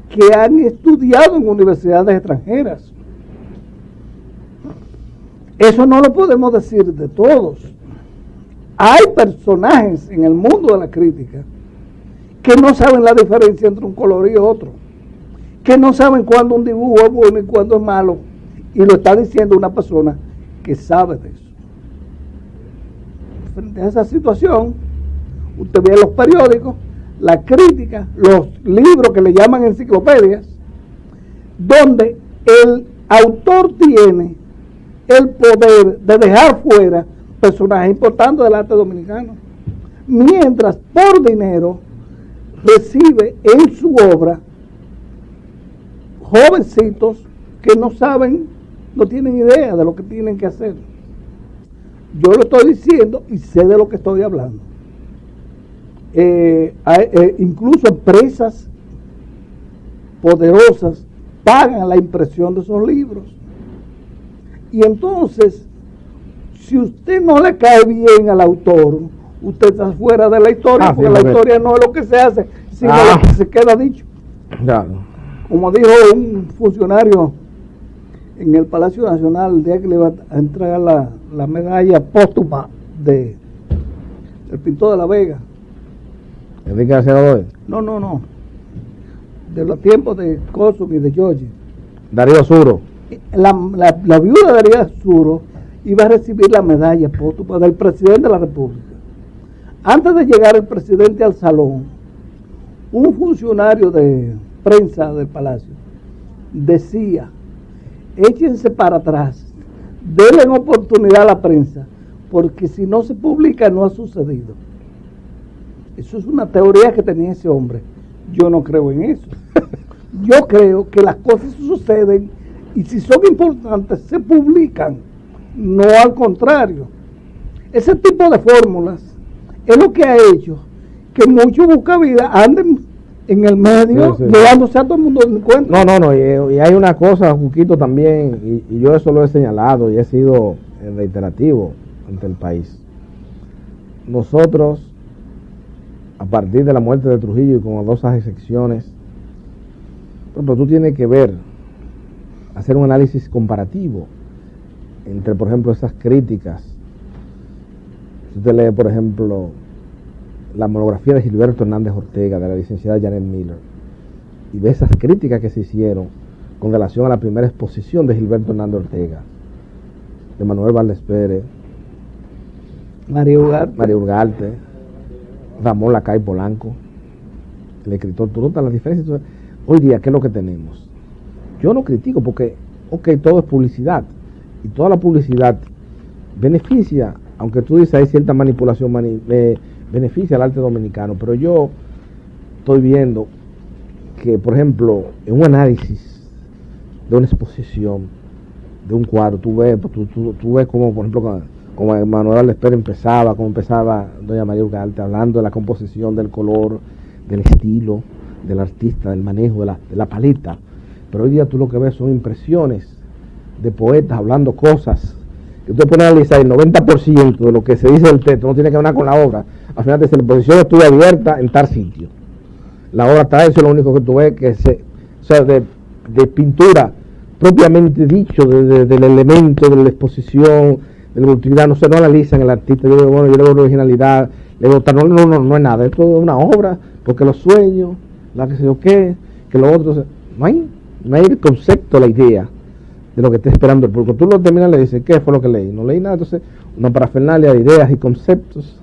que han estudiado en universidades extranjeras. Eso no lo podemos decir de todos. Hay personajes en el mundo de la crítica que no saben la diferencia entre un color y otro, que no saben cuándo un dibujo es bueno y cuándo es malo, y lo está diciendo una persona que sabe de eso. Frente a esa situación, usted ve en los periódicos, la crítica, los libros que le llaman enciclopedias, donde el autor tiene el poder de dejar fuera personajes importantes del arte dominicano, mientras por dinero recibe en su obra jovencitos que no saben, no tienen idea de lo que tienen que hacer. Yo lo estoy diciendo y sé de lo que estoy hablando. Incluso empresas poderosas pagan la impresión de esos libros. Y entonces, si usted no le cae bien al autor, usted está fuera de la historia, porque la historia no es lo que se hace, sino lo que se queda dicho. Claro. Como dijo un funcionario en el Palacio Nacional el día que le iba a entregar la medalla póstuma del pintor de La Vega. ¿Enrique García Godoy? No. De los tiempos de Cosum y de George. Darío Suro. La viuda de Darío Suro iba a recibir la medalla póstuma del presidente de la República. Antes de llegar el presidente al salón, un funcionario de prensa del Palacio decía: échense para atrás, denle oportunidad a la prensa, porque si no se publica no ha sucedido. Eso es una teoría que tenía ese hombre. Yo no creo en eso. Yo creo que las cosas suceden y si son importantes se publican, no al contrario. Ese tipo de fórmulas es lo que ha hecho que muchos buscavidas anden en el medio, llevándose a todo el mundo en cuenta. No, y hay una cosa, Juquito, también, y yo eso lo he señalado y he sido reiterativo ante el país. Nosotros, a partir de la muerte de Trujillo y con dos excepciones, pero tú tienes que hacer un análisis comparativo entre, por ejemplo, esas críticas. Si usted lee, por ejemplo, la monografía de Gilberto Hernández Ortega, de la licenciada Janet Miller, y ve esas críticas que se hicieron con relación a la primera exposición de Gilberto Hernández Ortega, de Manuel Valdés Pérez, María Ugarte, Ramón Lacay Polanco, el escritor. Tú notas las diferencias. Hoy día, ¿qué es lo que tenemos? Yo no critico porque, todo es publicidad, y toda la publicidad beneficia, aunque tú dices hay cierta manipulación, beneficia al arte dominicano, pero yo estoy viendo que, por ejemplo, en un análisis de una exposición, de un cuadro, tú ves como, por ejemplo, como Manuel Valdés Pérez cómo empezaba doña María Ugarte hablando de la composición, del color, del estilo, del artista, del manejo, de la paleta. Pero hoy día tú lo que ves son impresiones de poetas hablando cosas que usted pone a analizar el 90% de lo que se dice del texto no tiene que ver nada con la obra, al final te dice la exposición estuvo abierta en tal sitio. La obra está, eso es lo único que tú ves, que o sea, de pintura propiamente dicho, del elemento, de la exposición, de la utilidad, no analizan el artista. Yo digo, bueno, yo le veo originalidad, le digo, no es nada, esto es una obra, porque los sueños, la que sé yo qué, que lo otro, no hay el concepto, la idea de lo que esté esperando el público. Tú lo terminas y le dices, ¿qué fue lo que leí? No leí nada, entonces una parafernalia de ideas y conceptos,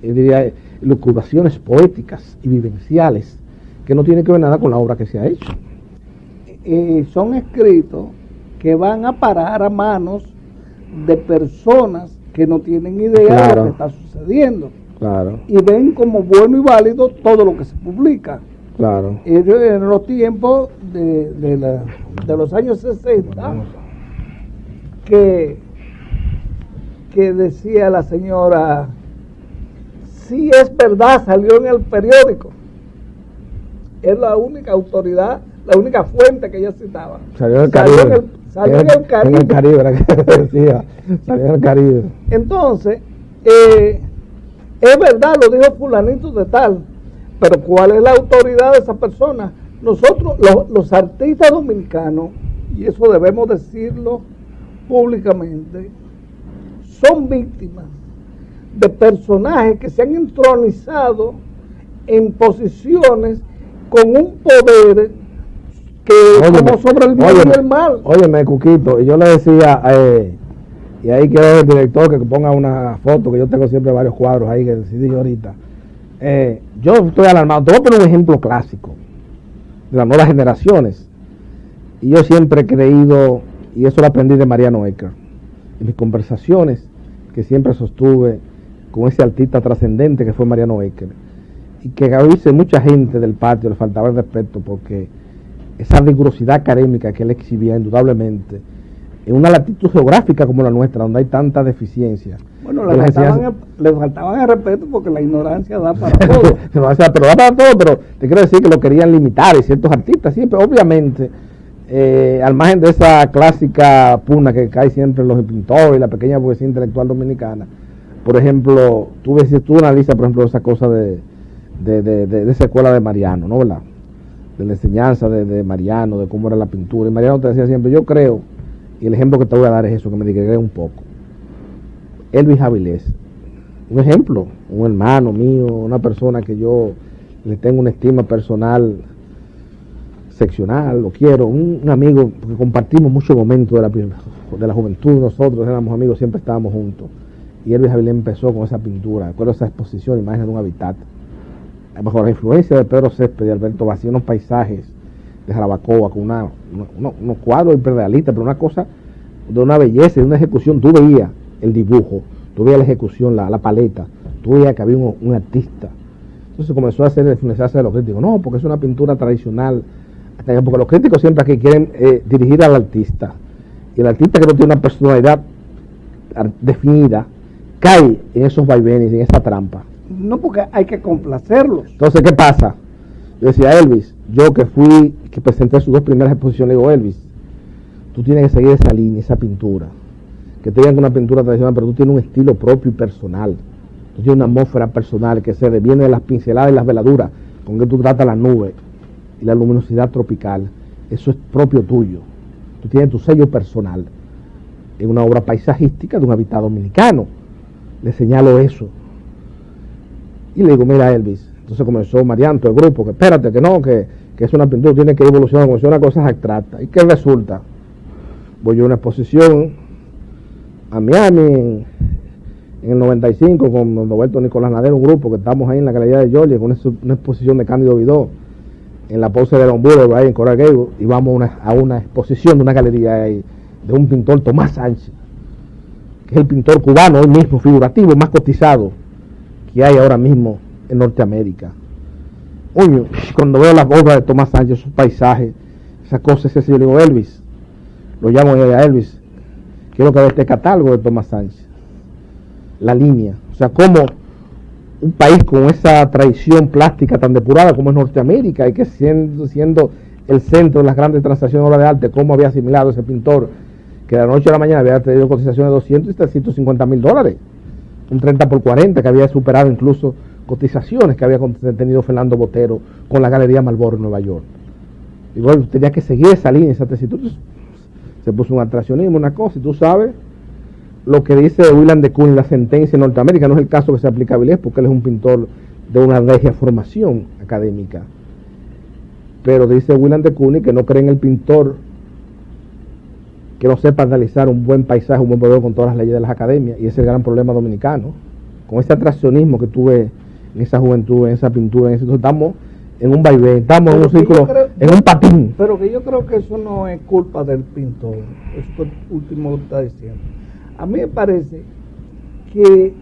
diría, lucubraciones poéticas y vivenciales que no tienen que ver nada con la obra que se ha hecho. Son escritos que van a parar a manos de personas que no tienen idea de lo que está sucediendo. Claro. Y ven como bueno y válido todo lo que se publica. Claro. En los tiempos de los años 60, que decía la señora, si es verdad, salió en el periódico. Es la única autoridad, la única fuente que ella citaba. Salió en el Caribe. Salió en el Caribe. En el Caribe, era que decía. Salió en el Caribe. Entonces, es verdad, lo dijo fulanito de tal, pero ¿cuál es la autoridad de esa persona? Nosotros, los artistas dominicanos, y eso debemos decirlo públicamente, son víctimas de personajes que se han entronizado en posiciones con un poder que como sobre el bien y el mal. Óyeme, Cuquito, y yo le decía, y ahí quiero el director que ponga una foto, que yo tengo siempre varios cuadros ahí que decidí ahorita. Yo estoy alarmado. Te voy a poner un ejemplo clásico de las nuevas generaciones. Y yo siempre he creído, y eso lo aprendí de Mariano Ecker, en mis conversaciones que siempre sostuve con ese artista trascendente que fue Mariano Ecker, y que a veces mucha gente del patio le faltaba el respeto porque esa rigurosidad académica que él exhibía indudablemente en una latitud geográfica como la nuestra, donde hay tanta deficiencia. Bueno, le faltaban el respeto porque la ignorancia da para todo. Pero da para todo, pero te quiero decir que lo querían limitar, y ciertos artistas siempre, obviamente, al margen de esa clásica pugna que cae siempre en los pintores y la pequeña poesía intelectual dominicana. Por ejemplo, tú analizas, por ejemplo, esa cosa de esa escuela de Mariano, ¿no, verdad? De la enseñanza de Mariano, de cómo era la pintura. Y Mariano te decía siempre, yo creo, y el ejemplo que te voy a dar es eso, que me digregué un poco. Elvis Avilés, un ejemplo, un hermano mío, una persona que yo le tengo una estima personal seccional, lo quiero, un amigo, porque compartimos muchos momentos de la juventud, nosotros éramos amigos, siempre estábamos juntos. Y Elvis Avilés empezó con esa pintura, recuerdo esa exposición, imágenes de un hábitat, bajo la influencia de Pedro Césped y Alberto Vacío, unos paisajes de Jarabacoa, con unos cuadros hiperrealistas, pero una cosa de una belleza, de una ejecución. Tú veías el dibujo, tú veías la ejecución, la paleta, tú veías que había un artista. Entonces comenzó a influenciarse de los críticos, no, porque es una pintura tradicional, porque los críticos siempre aquí quieren dirigir al artista, y el artista que no tiene una personalidad definida cae en esos vaivenes, en esa trampa. No, porque hay que complacerlos. Entonces, ¿qué pasa? Yo decía, Elvis, yo que presenté sus dos primeras exposiciones, le digo, Elvis, tú tienes que seguir esa línea, esa pintura, que te digan que una pintura tradicional, pero tú tienes un estilo propio y personal, tú tienes una atmósfera personal que se viene de las pinceladas y las veladuras, con que tú tratas las nubes y la luminosidad tropical, eso es propio tuyo, tú tienes tu sello personal, en una obra paisajística de un hábitat dominicano, le señalo eso. Y le digo, mira, Elvis, entonces comenzó Mariano, el grupo, que espérate, que no, que es una pintura, tiene que evolucionar, comenzó una cosa abstracta. ¿Y qué resulta? Voy yo a una exposición a Miami en el 95 con Roberto Nicolás Nadero, un grupo que estamos ahí en la Galería de Georgia, con una exposición de Cándido Vidó en la pose de Long Boulevard, ahí en Coral Gable, y vamos a una exposición de una galería ahí, de un pintor, Tomás Sánchez, que es el pintor cubano hoy mismo, figurativo, más cotizado que hay ahora mismo en Norteamérica. Oye, cuando veo las obras de Tomás Sánchez, sus paisajes, esas cosas, ese yo le digo, Elvis, lo llamo a Elvis, quiero que vea este catálogo de Tomás Sánchez, la línea, o sea, como un país con esa tradición plástica tan depurada como es Norteamérica, y que siendo el centro de las grandes transacciones de obras de arte, cómo había asimilado ese pintor, que de la noche a la mañana había tenido cotizaciones de 200 y 350 mil dólares, un 30 por 40, que había superado incluso cotizaciones que había tenido Fernando Botero con la Galería Marlboro en Nueva York. Y bueno, tenía que seguir esa línea, esa tesitura. Se puso un atraccionismo, una cosa, y tú sabes lo que dice William de Kooning, la sentencia en Norteamérica, no es el caso que sea aplica a Vilés, porque él es un pintor de una regia formación académica. Pero dice William de Kooning que no cree en el pintor que no sepa analizar un buen paisaje, un buen modelo con todas las leyes de las academias, y ese es el gran problema dominicano, con ese atraccionismo que tuve en esa juventud, en esa pintura, entonces estamos en un vaivén, estamos en un círculo, en un patín. Pero que yo creo que eso no es culpa del pintor, eso último que está diciendo. A mí me parece que,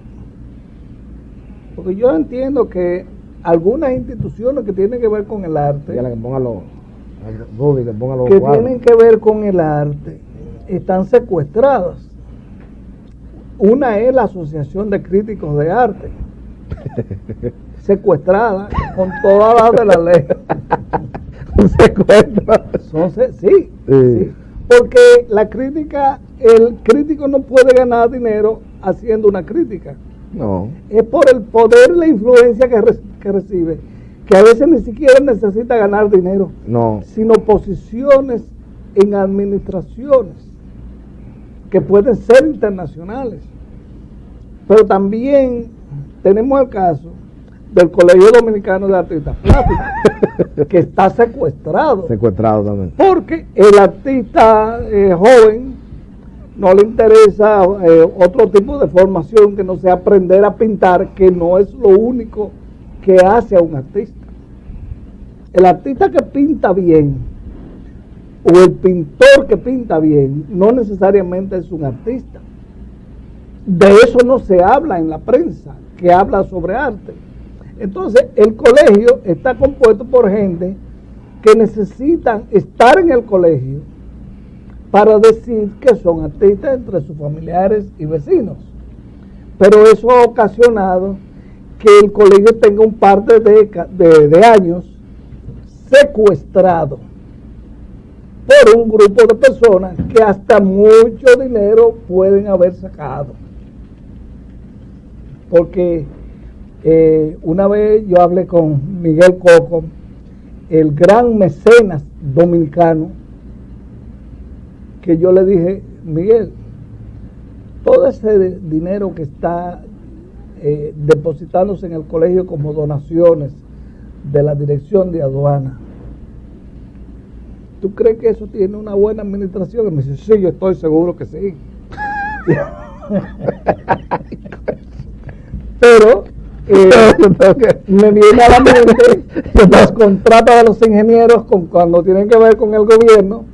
porque yo entiendo que algunas instituciones que tienen que ver con el arte, que tienen que ver con el arte, están secuestradas. Una es la Asociación de Críticos de Arte, secuestrada con todas las de la ley. Un secuestro. Sí, porque la crítica, el crítico no puede ganar dinero haciendo una crítica. No. Es por el poder y la influencia que recibe, que a veces ni siquiera necesita ganar dinero, no, sino posiciones en administraciones que pueden ser internacionales. Pero también tenemos el caso del Colegio Dominicano de Artistas Plásticos, que está secuestrado. Secuestrado también. Porque el artista joven no le interesa otro tipo de formación que no sea aprender a pintar, que no es lo único que hace a un artista. El artista que pinta bien, o el pintor que pinta bien, no necesariamente es un artista. De eso no se habla en la prensa, que habla sobre arte. Entonces, el colegio está compuesto por gente que necesitan estar en el colegio para decir que son artistas entre sus familiares y vecinos. Pero eso ha ocasionado que el colegio tenga un par de años secuestrado por un grupo de personas que hasta mucho dinero pueden haber sacado. Porque una vez yo hablé con Miguel Coco, el gran mecenas dominicano, que yo le dije, Miguel, todo ese dinero que está depositándose en el colegio como donaciones de la dirección de aduana, ¿tú crees que eso tiene una buena administración? Y me dice, sí, yo estoy seguro que sí. Pero me viene a la mente los contratos de los ingenieros cuando tienen que ver con el gobierno,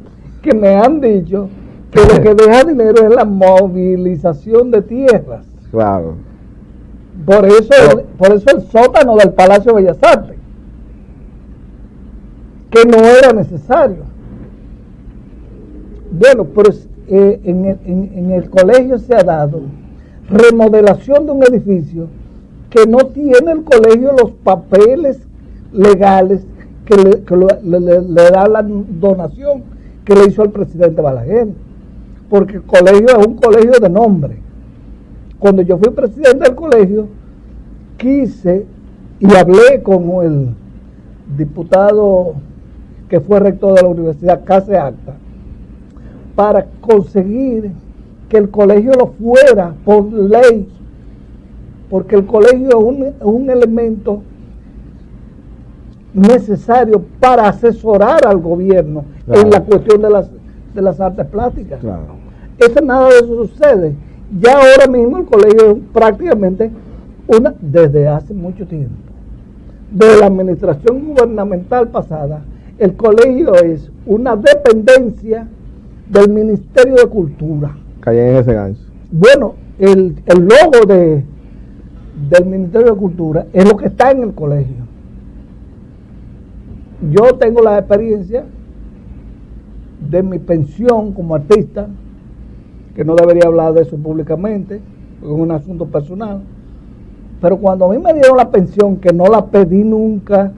que me han dicho que lo que deja dinero es la movilización de tierras. Claro. Por eso el sótano del Palacio de Bellas Artes, que no era necesario. Bueno, pero en el colegio se ha dado remodelación de un edificio que no tiene el colegio los papeles legales que le da la donación que le hizo el presidente Balaguer, porque el colegio es un colegio de nombre. Cuando yo fui presidente del colegio, quise y hablé con el diputado que fue rector de la universidad, Case Acta, para conseguir que el colegio lo fuera por ley, porque el colegio es un elemento necesario para asesorar al gobierno, claro, en la cuestión de las artes plásticas. Claro. Eso, nada de eso sucede. Ya ahora mismo el colegio es prácticamente desde hace mucho tiempo, de la administración gubernamental pasada, el colegio es una dependencia del Ministerio de Cultura. Caí en ese gancho. Bueno, el logo del Ministerio de Cultura es lo que está en el colegio. Yo tengo la experiencia de mi pensión como artista, que no debería hablar de eso públicamente, porque es un asunto personal, pero cuando a mí me dieron la pensión, que no la pedí nunca,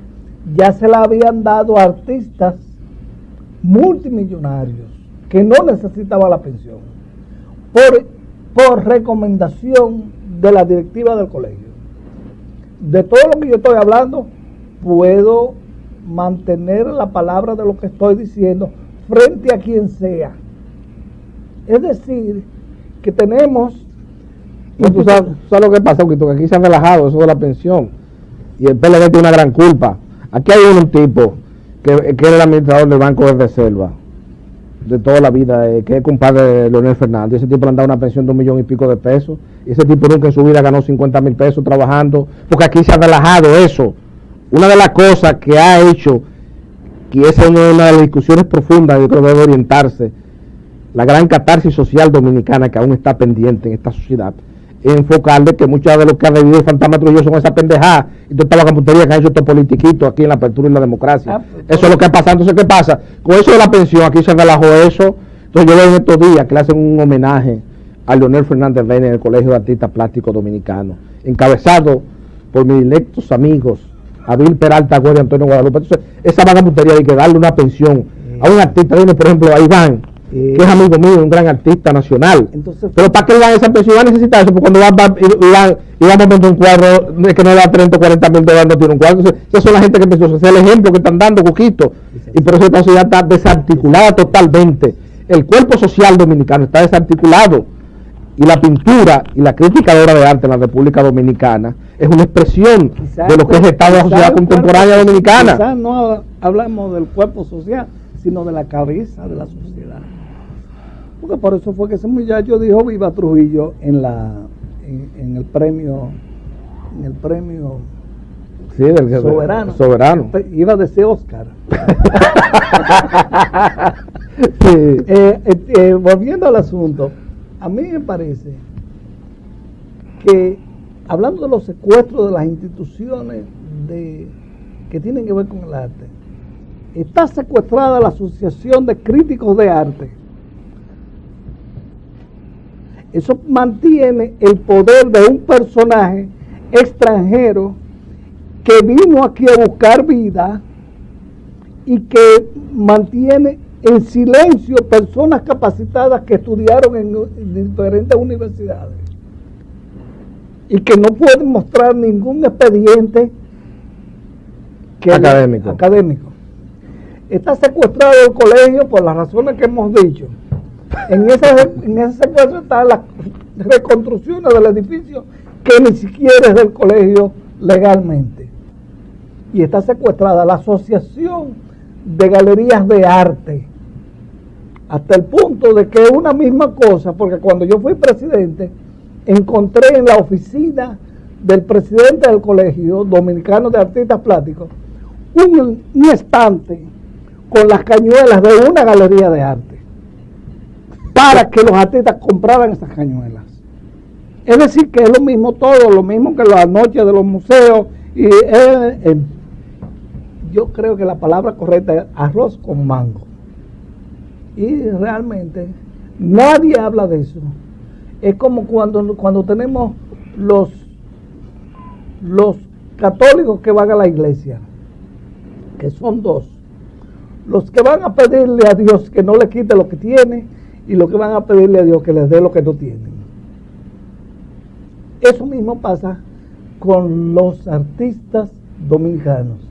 ya se la habían dado a artistas multimillonarios que no necesitaba la pensión, por recomendación de la directiva del colegio. De todo lo que yo estoy hablando, puedo mantener la palabra de lo que estoy diciendo frente a quien sea. Es decir, que tenemos... No, ¿tú sabes lo que pasa? Que aquí se han relajado eso de la pensión y el PLD tiene una gran culpa. Aquí hay un tipo que es el administrador del Banco de Reserva de toda la vida, que es compadre de Leonel Fernández. Ese tipo le han dado una pensión de $1 millón y pico de pesos, y ese tipo nunca en su vida ganó 50,000 pesos trabajando, porque aquí se ha relajado eso. Una de las cosas que ha hecho, y esa es una de las discusiones profundas, yo creo que debe orientarse, la gran catarsis social dominicana que aún está pendiente en esta sociedad, es enfocarle que muchas de los que ha revivido el fantasma Trujillo son esa pendejada y toda la camputería que han hecho estos politiquitos aquí en la apertura y la democracia. Eso es lo que ha pasado. Entonces, ¿qué pasa? Con eso de la pensión, aquí se relajó eso. Entonces yo veo en estos días que le hacen un homenaje a Leonel Fernández Reina en el Colegio de Artistas Plásticos Dominicanos, encabezado por mis electos amigos Abil Peralta Güey y Antonio Guadalupe. Entonces, esa vagabutería de que darle una pensión a un artista, viene por ejemplo a Iván, que es amigo mío, un gran artista nacional. Entonces, pero ¿para qué le dan esa pensión? Va a necesitar eso, porque cuando Iván a montar un cuadro de que no le da 30 o 40 mil dólares, no tiene un cuadro. Entonces, esas son la gente que empezó. Ese es el ejemplo que están dando, Cuquito. Y por eso esta sociedad está desarticulada totalmente. El cuerpo social dominicano está desarticulado. Y la pintura y la crítica de obra de arte en la República Dominicana es una expresión de lo que es el estado de la sociedad contemporánea dominicana. Quizás no hablamos del cuerpo social, sino de la cabeza de la sociedad. Porque por eso fue que ese muchacho dijo viva Trujillo en el premio sí, del soberano. Iba a decir Oscar. Sí. Volviendo al asunto, a mí me parece que, hablando de los secuestros de las instituciones que tienen que ver con el arte, está secuestrada la Asociación de Críticos de Arte. Eso mantiene el poder de un personaje extranjero que vino aquí a buscar vida y que mantiene en silencio personas capacitadas que estudiaron en diferentes universidades y que no pueden mostrar ningún expediente académico. Está secuestrado el colegio por las razones que hemos dicho. En ese secuestro están las reconstrucciones del edificio que ni siquiera es del colegio legalmente. Y está secuestrada la Asociación de Galerías de Arte, hasta el punto de que es una misma cosa, porque cuando yo fui presidente, encontré en la oficina del presidente del Colegio Dominicano de Artistas Plásticos un estante con las cañuelas de una galería de arte, para que los artistas compraran esas cañuelas. Es decir, que es lo mismo todo, lo mismo que las noches de los museos. Y yo creo que la palabra correcta es arroz con mango. Y realmente nadie habla de eso. Es como cuando tenemos los católicos que van a la iglesia, que son dos. Los que van a pedirle a Dios que no le quite lo que tiene, y los que van a pedirle a Dios que les dé lo que no tienen. Eso mismo pasa con los artistas dominicanos,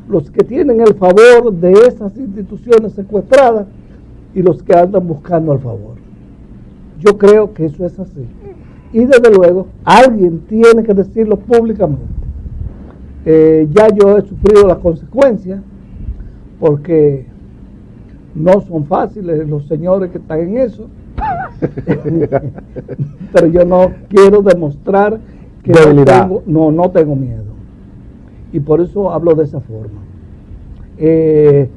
los que tienen el favor de esas instituciones secuestradas y los que andan buscando el favor. Yo creo que eso es así. Y desde luego, alguien tiene que decirlo públicamente. Ya yo he sufrido las consecuencias, porque no son fáciles los señores que están en eso. Pero yo no quiero demostrar que no tengo miedo. Y por eso hablo de esa forma. En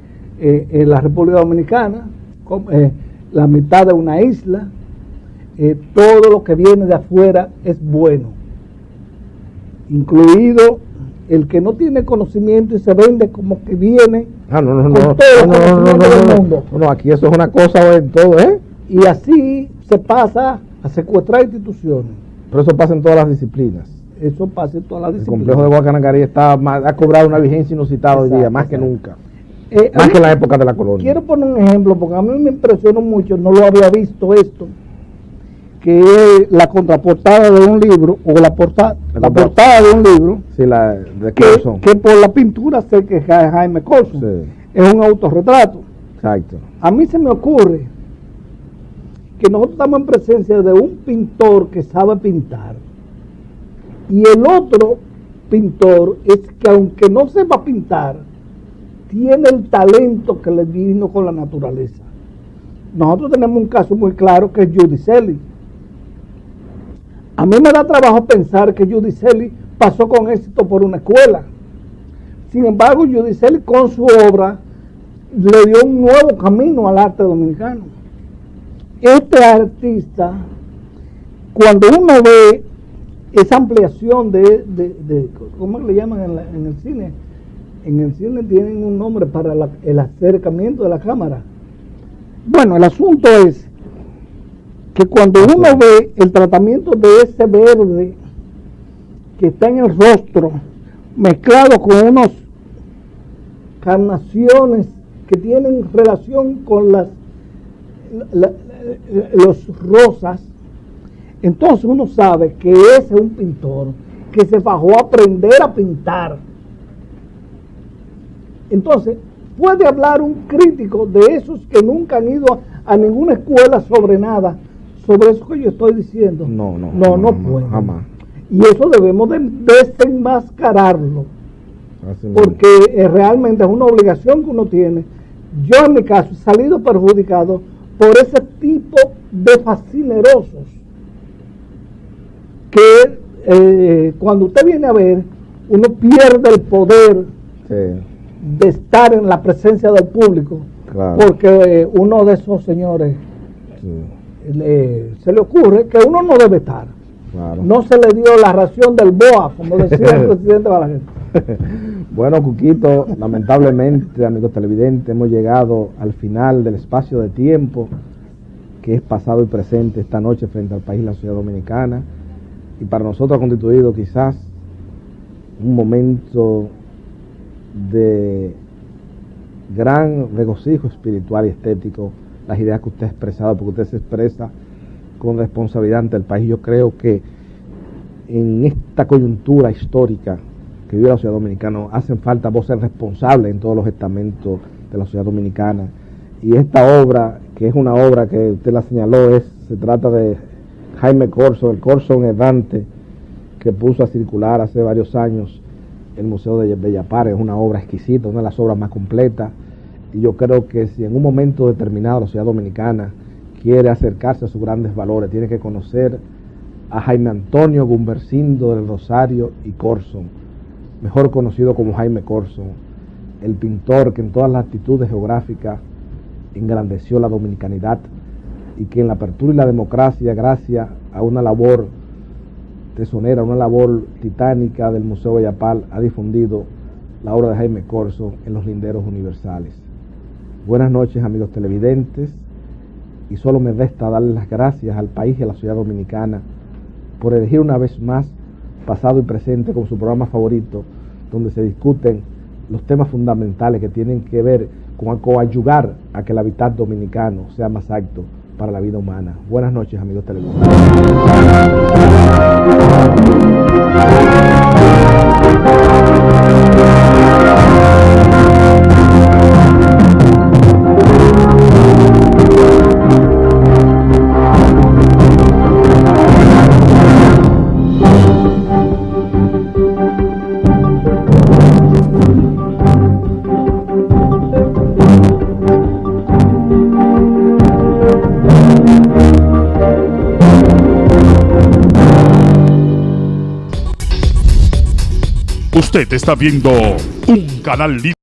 la República Dominicana, la mitad de una isla, todo lo que viene de afuera es bueno, incluido el que no tiene conocimiento y se vende como que viene con todo el conocimiento del mundo. No, aquí eso es una cosa en todo, ¿eh? Y así se pasa a secuestrar instituciones. Pero eso pasa en todas las disciplinas. Eso pasa en todas las disciplinas. El complejo de Guacanagarí ha cobrado una vigencia inusitada hoy día, más que nunca. Más que en la época de la colonia. Quiero poner un ejemplo, porque a mí me impresionó mucho, no lo había visto esto, que es la contraportada de un libro, o la portada de un libro, Sí, la de que por la pintura sé que es Jaime Corson. Sí. Es un autorretrato. Exacto. A mí se me ocurre que nosotros estamos en presencia de un pintor que sabe pintar, y el otro pintor es que, aunque no sepa pintar, tiene el talento que le vino con la naturaleza. Nosotros tenemos un caso muy claro, que es Giudicelli. A mí me da trabajo pensar que Giudicelli pasó con éxito por una escuela. Sin embargo, Giudicelli con su obra le dio un nuevo camino al arte dominicano. Este artista, cuando uno ve esa ampliación de ¿cómo le llaman en el cine? En el cine tienen un nombre para el acercamiento de la cámara. Bueno, el asunto es que cuando uno ve el tratamiento de ese verde que está en el rostro, mezclado con unas carnaciones que tienen relación con los rosas, entonces uno sabe que ese es un pintor que se fajó a aprender a pintar. Entonces, puede hablar un crítico de esos que nunca han ido a ninguna escuela sobre nada, sobre eso que yo estoy diciendo. No puede. Jamás. Y eso debemos de desenmascararlo, porque realmente es una obligación que uno tiene. Yo en mi caso he salido perjudicado por ese tipo de fascinerosos que cuando usted viene a ver, uno pierde el poder de estar en la presencia del público, porque uno de esos señores se le ocurre que uno no debe estar. No se le dio la ración del BOA, como decía el presidente Balaguer. Bueno, Cuquito, lamentablemente, amigos televidentes, hemos llegado al final del espacio de tiempo que es pasado y presente esta noche frente al país, la sociedad dominicana, y para nosotros ha constituido quizás un momento de gran regocijo espiritual y estético, las ideas que usted ha expresado, porque usted se expresa con responsabilidad ante el país. Yo creo que en esta coyuntura histórica que vive la sociedad dominicana hacen falta voces responsables en todos los estamentos de la sociedad dominicana, y esta obra, que es una obra que usted la señaló, se trata de Jaime Corson, el Corson errante que puso a circular hace varios años el Museo de Bellas Artes. Es una obra exquisita, una de las obras más completas, y yo creo que si en un momento determinado la sociedad dominicana quiere acercarse a sus grandes valores, tiene que conocer a Jaime Antonio Gumbercindo del Rosario y Corson, mejor conocido como Jaime Corson, el pintor que en todas las actitudes geográficas engrandeció la dominicanidad, y que en la apertura y la democracia, gracias a una labor tesonera, una labor titánica del Museo Bellas Artes, ha difundido la obra de Jaime Corson en los linderos universales. Buenas noches, amigos televidentes, y solo me resta darles las gracias al país y a la sociedad dominicana por elegir una vez más Pasado y Presente como su programa favorito, donde se discuten los temas fundamentales que tienen que ver con coadyuvar a que el hábitat dominicano sea más apto para la vida humana. Buenas noches, amigos televidentes. Usted está viendo un canal libre.